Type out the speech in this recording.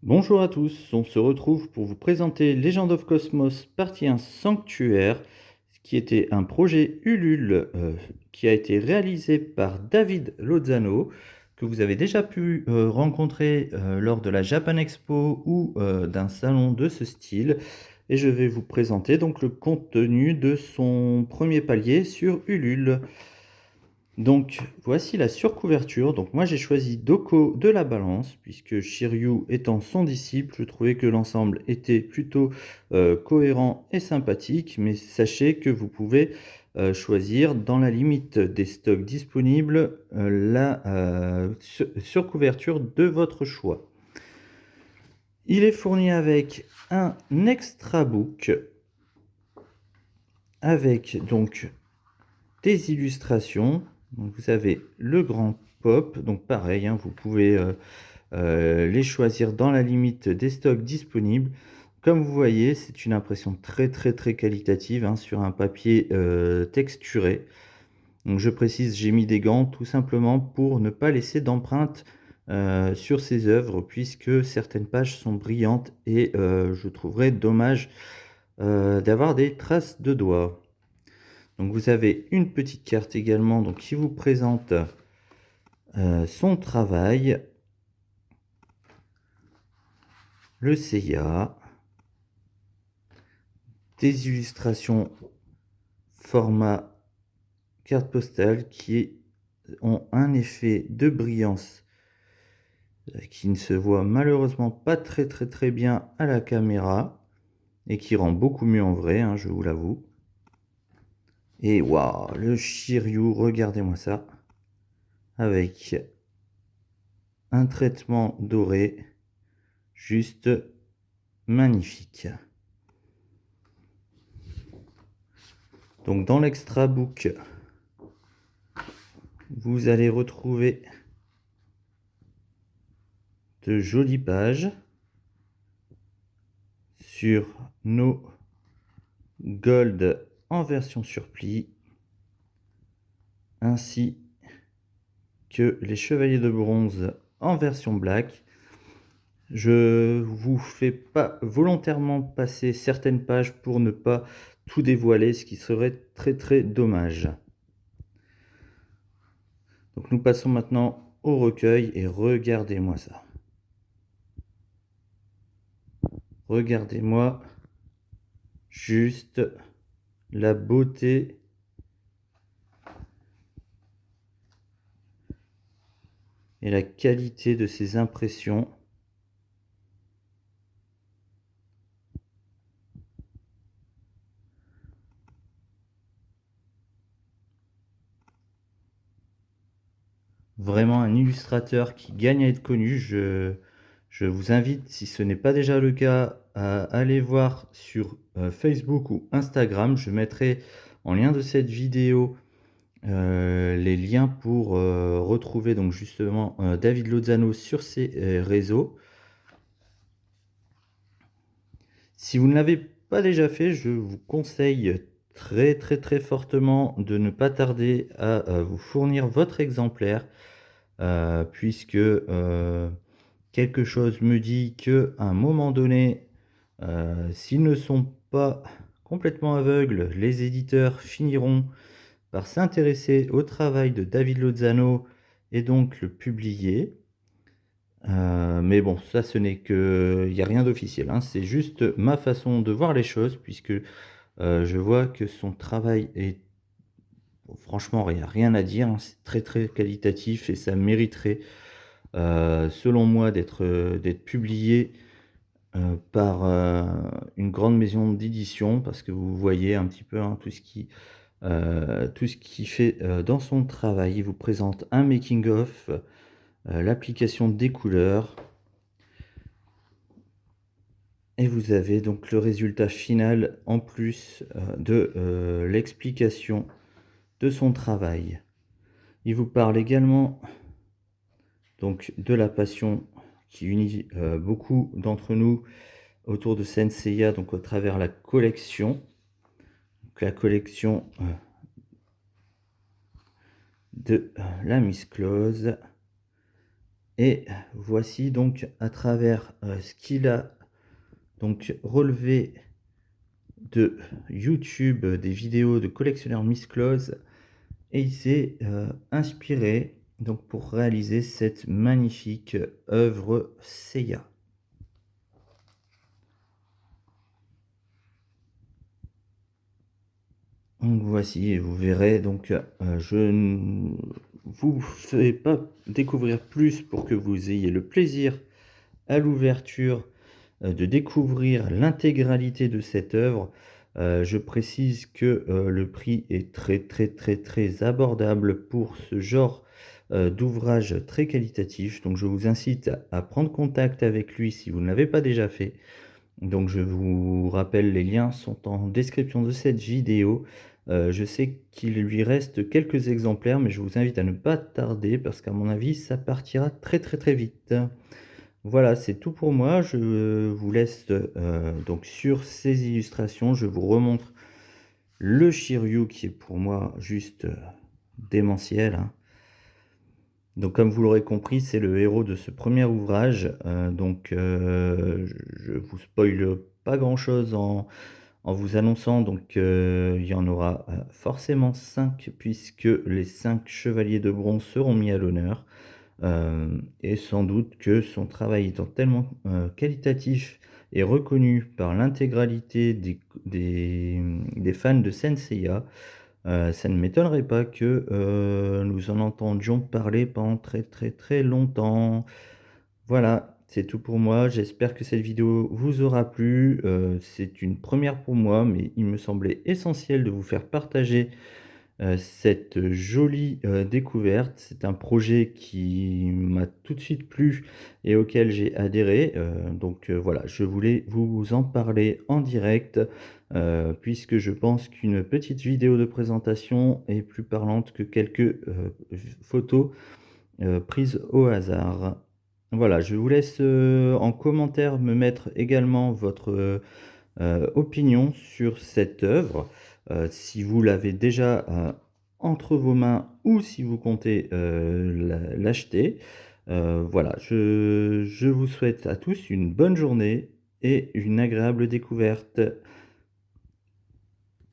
Bonjour à tous, on se retrouve pour vous présenter Legend of Cosmos partie 1 Sanctuaire, qui était un projet Ulule qui a été réalisé par David Lozano, que vous avez déjà pu rencontrer lors de la Japan Expo ou d'un salon de ce style. Et je vais vous présenter donc le contenu de son premier palier sur Ulule. Donc voici la surcouverture. Donc moi j'ai choisi Doko de la Balance, puisque Shiryu étant son disciple, je trouvais que l'ensemble était plutôt cohérent et sympathique, mais sachez que vous pouvez choisir dans la limite des stocks disponibles la surcouverture de votre choix. Il est fourni avec un extra book avec donc des illustrations. Donc vous avez le grand pop, donc pareil, vous pouvez les choisir dans la limite des stocks disponibles. Comme vous voyez, c'est une impression très qualitative sur un papier texturé. Donc je précise, j'ai mis des gants tout simplement pour ne pas laisser d'empreintes sur ces œuvres, puisque certaines pages sont brillantes et je trouverais dommage d'avoir des traces de doigts. Donc vous avez une petite carte également donc, qui vous présente son travail, le CIA, des illustrations format carte postale qui ont un effet de brillance qui ne se voit malheureusement pas très bien à la caméra et qui rend beaucoup mieux en vrai, je vous l'avoue. Et waouh, le Shiryu, regardez-moi ça, avec un traitement doré juste magnifique. Donc dans l'extra book, vous allez retrouver de jolies pages sur nos gold en version surplis, ainsi que les chevaliers de bronze en version black. Je vous fais pas volontairement passer certaines pages pour ne pas tout dévoiler, ce qui serait très dommage. Donc nous passons maintenant au recueil et regardez-moi ça. Regardez-moi juste la beauté et la qualité de ces impressions. Vraiment un illustrateur qui gagne à être connu. Je vous invite, si ce n'est pas déjà le cas, à aller voir sur Facebook ou Instagram. Je mettrai en lien de cette vidéo les liens pour retrouver donc justement David Lozano sur ses réseaux. Si vous ne l'avez pas déjà fait, je vous conseille très fortement de ne pas tarder à vous fournir votre exemplaire, puisque quelque chose me dit qu'à un moment donné, s'ils ne sont pas complètement aveugles, les éditeurs finiront par s'intéresser au travail de David Lozano et donc le publier. Mais bon, ça ce n'est que... Il n'y a rien d'officiel, c'est juste ma façon de voir les choses, puisque je vois que son travail est... Bon, franchement, il n'y a rien à dire, c'est très qualitatif et ça mériterait, selon moi, d'être publié par une grande maison d'édition, parce que vous voyez un petit peu tout ce qu'il fait dans son travail. Il vous présente un making-of, l'application des couleurs, et vous avez donc le résultat final en plus de l'explication de son travail. Il vous parle également donc de la passion qui unit beaucoup d'entre nous autour de Saint Seiya, donc au travers la collection. Donc, la collection de la Miss Claus. Et voici donc à travers, ce qu'il a donc relevé de YouTube, des vidéos de collectionneurs Miss Claus, et il s'est, inspiré donc pour réaliser cette magnifique œuvre Seiya. Donc voici, et vous verrez donc, je ne vous fais pas découvrir plus pour que vous ayez le plaisir à l'ouverture, de découvrir l'intégralité de cette œuvre. Je précise que, le prix est très, très, très, très abordable pour ce genre, d'ouvrage très qualitatif. Donc je vous incite à prendre contact avec lui si vous ne l'avez pas déjà fait. Donc je vous rappelle, les liens sont en description de cette vidéo. Je sais qu'il lui reste quelques exemplaires, mais je vous invite à ne pas tarder parce qu'à mon avis, ça partira très, très, très vite. Voilà, c'est tout pour moi. Je vous laisse, donc sur ces illustrations. Je vous remontre le Shiryu qui est pour moi juste, démentiel, hein. Donc comme vous l'aurez compris, c'est le héros de ce premier ouvrage, donc je vous spoile pas grand-chose en vous annonçant donc, il y en aura, forcément 5 puisque les 5 chevaliers de bronze seront mis à l'honneur, et sans doute que son travail étant tellement, qualitatif et reconnu par l'intégralité des fans de Saint Seiya, ça ne m'étonnerait pas que, nous en entendions parler pendant très, très, très longtemps. Voilà, c'est tout pour moi. J'espère que cette vidéo vous aura plu. C'est une première pour moi, mais il me semblait essentiel de vous faire partager, cette jolie, découverte. C'est un projet qui m'a tout de suite plu et auquel j'ai adhéré, donc voilà, je voulais vous en parler en direct, puisque je pense qu'une petite vidéo de présentation est plus parlante que quelques, photos, prises au hasard. Voilà, je vous laisse, en commentaire me mettre également votre, opinion sur cette œuvre, si vous l'avez déjà, entre vos mains ou si vous comptez, l'acheter. Voilà, je vous souhaite à tous une bonne journée et une agréable découverte.